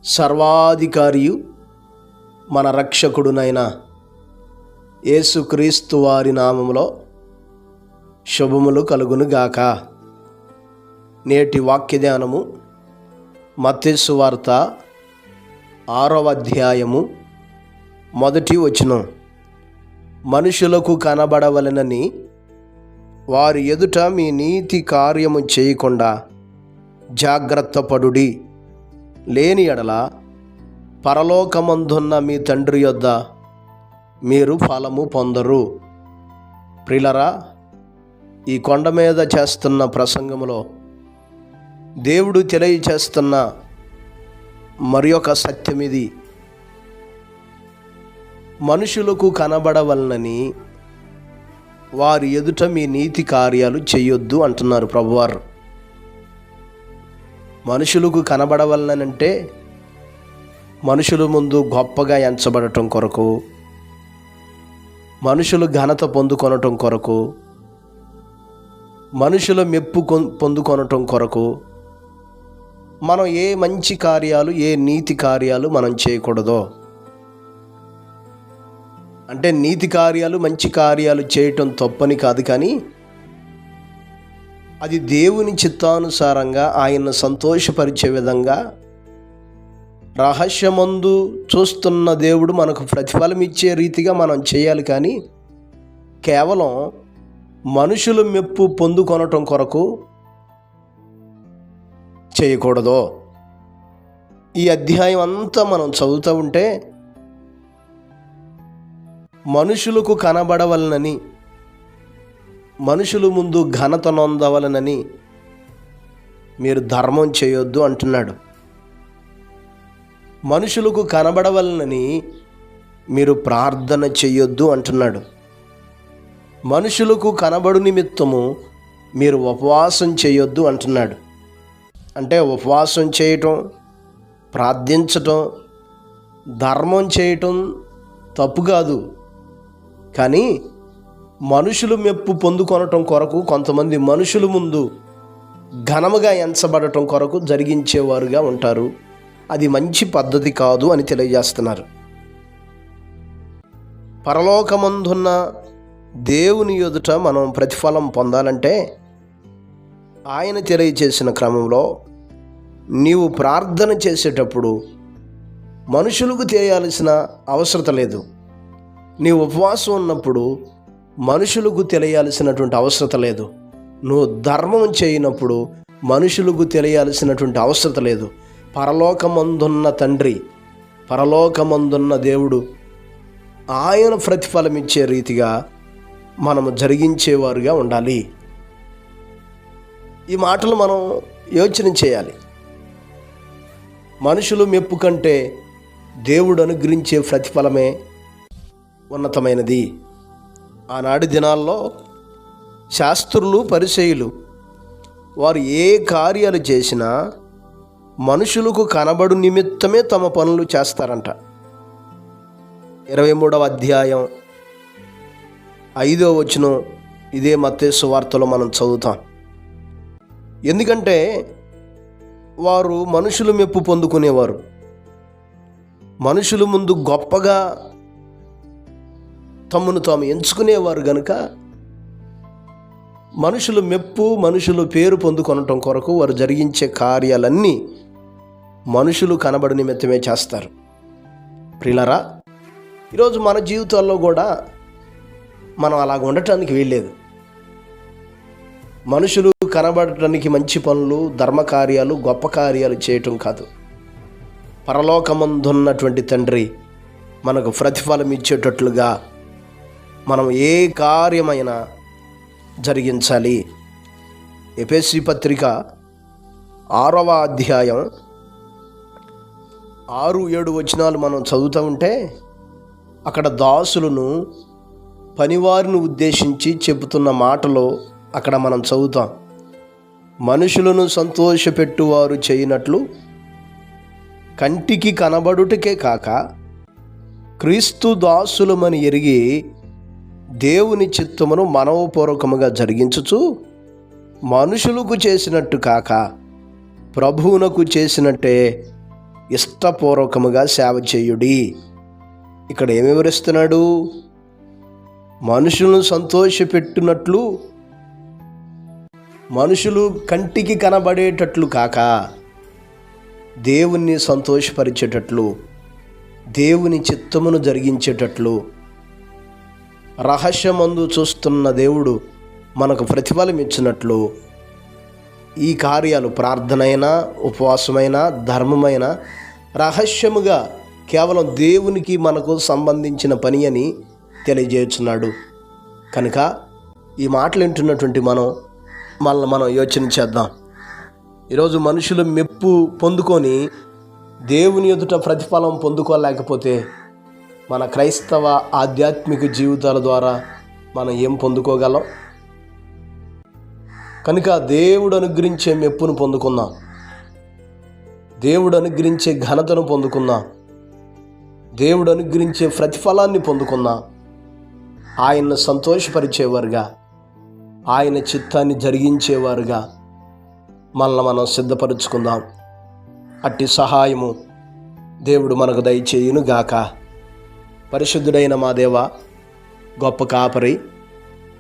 సర్వాధికారియు మన రక్షకుడునైన యేసుక్రీస్తు వారి నామములో శుభములు కలుగునుగాక. నేటి వాక్య ధ్యానము మత్తయి సువార్త 6వ అధ్యాయము 1వ వచనం. మనుషులకు కనబడవలెనని వారి ఎదుట మీ నీతి కార్యము చేయకుండా జాగ్రత్త పడుడి, లేని ఎడల పరలోకమందున్న మీ తండ్రి యొద్ద మీరు ఫలము పొందరు. ప్రియులారా, ఈ కొండ మీద చేస్తున్న ప్రసంగములో దేవుడు తెలియచేస్తున్న మరి ఒక సత్యం ఇది. మనుషులకు కనబడవలనని వారి ఎదుట మీ నీతి కార్యాలు చేయొద్దు అంటున్నారు ప్రభువారు. మనుషులకు కనబడవలనంటే మనుషుల ముందు గొప్పగా ఎంచబడటం కొరకు, మనుషులు ఘనత పొందుకొనటం కొరకు, మనుషుల మెప్పు పొందుకొనటం కొరకు మనం ఏ మంచి కార్యాలు, ఏ నీతి కార్యాలు మనం చేయకూడదో. అంటే నీతి కార్యాలు, మంచి కార్యాలు చేయటం తప్పని కాదు, కానీ అది దేవుని చిత్తానుసారంగా ఆయన్ను సంతోషపరిచే విధంగా రహస్యమందు చూస్తున్న దేవుడు మనకు ప్రతిఫలం ఇచ్చే రీతిగా మనం చేయాలి. కానీ కేవలం మనుషుల మెప్పు పొందుకొనటం కొరకు చేయకూడదు. ఈ అధ్యాయం అంతా మనం చదువుతూ ఉంటే మనుషులకు కనబడవలనని, మనుషుల ముందు ఘనత నొందవలనని మీరు ధర్మం చేయొద్దు అంటున్నాడు. మనుషులకు కనబడవలనని మీరు ప్రార్థన చేయొద్దు అంటున్నాడు. మనుషులకు కనబడు నిమిత్తము మీరు ఉపవాసం చేయొద్దు అంటున్నాడు. అంటే ఉపవాసం చేయటం, ప్రార్థించటం, ధర్మం చేయటం తప్పు కాదు. కానీ మనుషులు మెప్పు పొందుకొనటం కొరకు కొంతమంది మనుషుల ముందు ఘనముగా ఎంచబడటం కొరకు జరిగించేవారుగా ఉంటారు. అది మంచి పద్ధతి కాదు అని తెలియజేస్తున్నారు. పరలోకమందున్న దేవుని ఎదుట మనం ప్రతిఫలం పొందాలంటే ఆయన తెలియచేసిన క్రమంలో నీవు ప్రార్థన చేసేటప్పుడు మనుషులకు తెలియాల్సిన అవసరం లేదు. నీవు ఉపవాసం ఉన్నప్పుడు మనుషులకు తెలియాల్సినటువంటి అవసరం లేదు. నువ్వు ధర్మం చేయనప్పుడు మనుషులకు తెలియాల్సినటువంటి అవసరం లేదు. పరలోకమందున్న తండ్రి, పరలోకమందున్న దేవుడు ఆయన ప్రతిఫలం ఇచ్చే రీతిగా మనము జరిగించేవారుగా ఉండాలి. ఈ మాటలు మనం యోచన చేయాలి. మనుషులు మెప్పు కంటే దేవుడు అనుగ్రహించే ప్రతిఫలమే ఉన్నతమైనది. ఆనాటి దినాల్లో శాస్త్రులు, పరిసయ్యులు వారు ఏ కార్యాలు చేసినా మనుషులకు కనబడు నిమిత్తమే తమ పనులు చేస్తారంట. 23వ అధ్యాయం 5వ వచనం ఇదే మత్తయి సువార్తలో మనం చదువుతాం. ఎందుకంటే వారు మనుషులు మెప్పు పొందుకునేవారు. మనుషుల ముందు గొప్పగా తమను తాము ఎంచుకునేవారు గనుక మనుషులు మెప్పు, మనుషులు పేరు పొందుకొనటం కొరకు వారు జరిగించే కార్యాలన్నీ మనుషులు కనబడి నిమిత్తమే చేస్తారు. ప్రియులారా, ఈరోజు మన జీవితాల్లో కూడా మనం అలాగ ఉండటానికి వీల్లేదు. మనుషులు కనబడటానికి మంచి పనులు, ధర్మకార్యాలు, గొప్ప కార్యాలు చేయటం కాదు. పరలోకమందున్నటువంటి తండ్రి మనకు ప్రతిఫలం ఇచ్చేటట్లుగా మనం ఏ కార్యమైనా జరిగించాలి. ఎఫెసీ పత్రిక 6వ అధ్యాయం 6-7 వచనాలు మనం చదువుతూ ఉంటే అక్కడ దాసులను, పనివారిని ఉద్దేశించి చెబుతున్న మాటలు అక్కడ మనం చదువుతాం. మనుషులను సంతోషపెట్టువారు చేయనట్లు కంటికి కనబడుటకే కాక క్రీస్తు దాసులమని ఎరిగి దేవుని చిత్తమును మనవపూర్వకముగా జరిగించుచు మనుషులకు చేసినట్టు కాక ప్రభువునకు చేసినట్టే ఇష్టపూర్వకముగా సేవ చేయుడి. ఇక్కడ ఏమి వివరిస్తున్నాడు? మనుషులను సంతోషపెట్టినట్లు, మనుషులు కంటికి కనబడేటట్లు కాక దేవుణ్ణి సంతోషపరిచేటట్లు, దేవుని చిత్తమును జరిగించేటట్లు, రహస్యమందు చూస్తున్న దేవుడు మనకు ప్రతిఫలం ఇచ్చినట్లు ఈ కార్యాలు, ప్రార్థనైనా, ఉపవాసమైనా, ధర్మమైన రహస్యముగా కేవలం దేవునికి మనకు సంబంధించిన పని అని తెలియజేస్తున్నాడు. కనుక ఈ మాటలు వింటున్నటువంటి మనం యోచన చేద్దాం. ఈరోజు మనుషులు మెప్పు పొందుకొని దేవుని ఎదుట ప్రతిఫలం పొందుకోలేకపోతే మన క్రైస్తవ ఆధ్యాత్మిక జీవితాల ద్వారా మనం ఏం పొందుకోగలం? కనుక దేవుడు అనుగ్రహించే మెప్పును పొందుకుందాం, దేవుడు అనుగ్రహించే ఘనతను పొందుకుందాం, దేవుడు అనుగ్రహించే ప్రతిఫలాన్ని పొందుకుందాం. ఆయన్ను సంతోషపరిచేవారుగా, ఆయన చిత్తాన్ని జరిగించేవారుగా మనల్ని మనం సిద్ధపరుచుకుందాం. అట్టి సహాయము దేవుడు మనకు దయచేయును గాక. పరిశుద్ధుడైన మా దేవ, గొప్ప కాపరి,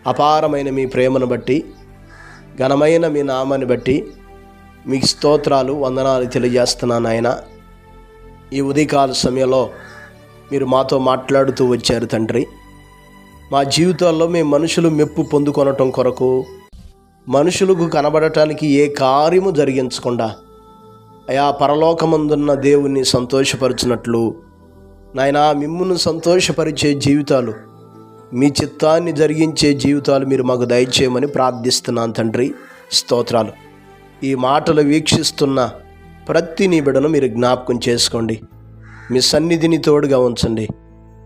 అపారమైన మీ ప్రేమను బట్టి, ఘనమైన మీ నామాన్ని బట్టి మీకు స్తోత్రాలు, వందనాలు తెలియజేస్తున్నాను. ఆయన ఈ ఉదయకాల సమయంలో మీరు మాతో మాట్లాడుతూ వచ్చారు తండ్రి. మా జీవితాల్లో మేము మనుషులు మెప్పు పొందుకొనటం కొరకు, మనుషులకు కనబడటానికి ఏ కార్యము జరిగించకుండా అయా పరలోకమందున్న దేవుణ్ణి సంతోషపరిచినట్లు నాయనా, మిమ్మును సంతోషపరిచే జీవితాలు, మీ చిత్తాన్ని జరిగించే జీవితాలు మీరు మాకు దయచేయమని ప్రార్థిస్తున్నాను తండ్రి. స్తోత్రాలు. ఈ మాటలు వీక్షిస్తున్న ప్రతి నీ బిడ్డను మీరు జ్ఞాపకం చేసుకోండి. మీ సన్నిధిని తోడుగా ఉంచండి.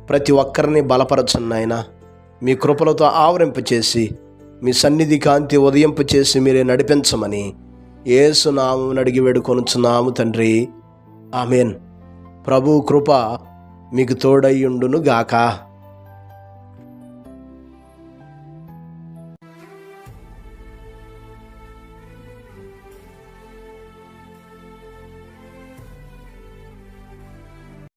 ప్రతి ఒక్కరిని బలపరచండి ఆయన. మీ కృపలతో ఆవరింపచేసి మీ సన్నిధి కాంతి ఉదయింపచేసి మీరే నడిపించమని యేసు నామమున అడిగి వేడుకొనుచున్నాము తండ్రి. ఆమేన్. ప్రభు కృప మీకు తోడయ్యుండును గాక.